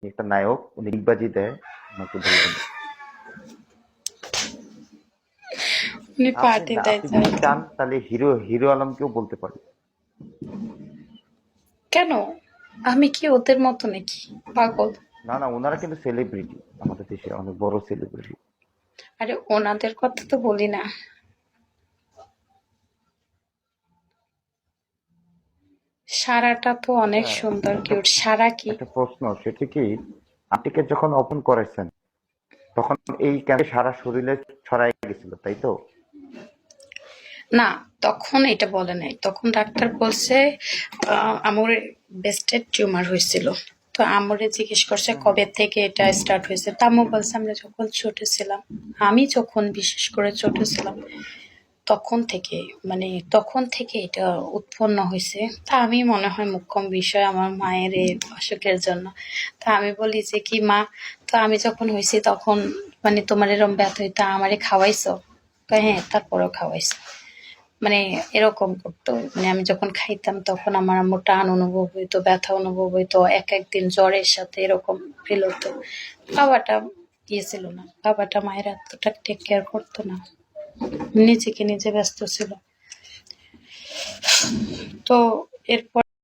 একটা নায়ক, উনি ডিগবাজি দেয়, ওনাকে বলবেন। উনি আপনি পার্টি না, দেয় আপনি যদি তাহলে। চান তাহলে হিরো হিরো আলমকেও বলতে পারেন। কেন? আমি কি ওদের মতো নাকি? পাগল। না না, ওনারা কিন্তু সেলিব্রিটি, আমাদের দেশে অনেক বড় সেলিব্রিটি। আরে ওনাদের কথা তো বলি না। সারাটা তো অনেক আচ্ছা, সুন্দর একটা কিউট। সারা কি? একটা প্রশ্ন, সেটা কি, আন্টিকে যখন ওপেন করেছেন তখন এই ক্যাম্পে সারা শরীরে ছড়াই গেছিল, তাই তো? না, তখন এটা বলে নাই। তখন ডাক্তার বলছে আমার ব্রেস্টের টিউমার হয়েছিল। তো আম্মুরে জিজ্ঞেস করছে হুম হুম। কবে থেকে এটা স্টার্ট হয়েছে। তা আম্মু বলছে আমরা যখন ছোট ছিলাম। আমি যখন বিশেষ করে ছোট ছিলাম তখন থেকে, মানে তখন থেকে এটা উৎপন্ন হয়েছে। তা আমি মনে হয় মোক্ষম বিষয় আমার মায়ের এই অসুখের জন্য। তা আমি বলি যে কি মা, তো আমি যখন হয়েছি তখন মানে তোমার এরকম ব্যথা হইতো আমারে খাওয়াইছো? কয় হ্যাঁ, তারপরেও খাওয়াইছে। মানে এরকম করতো। মানে আমি যখন খাইতাম তখন আমার আম্মুর টান অনুভব হইতো, ব্যথা অনুভব হইতো। এক দিন জ্বরের সাথে এরকম ফিল হতো। বাবাটা ইয়ে ছিল না। বাবাটা মায়ের এতটা টেক কেয়ার করতো না। নিজেকে নিজে ব্যস্ত ছিল। তো এরপর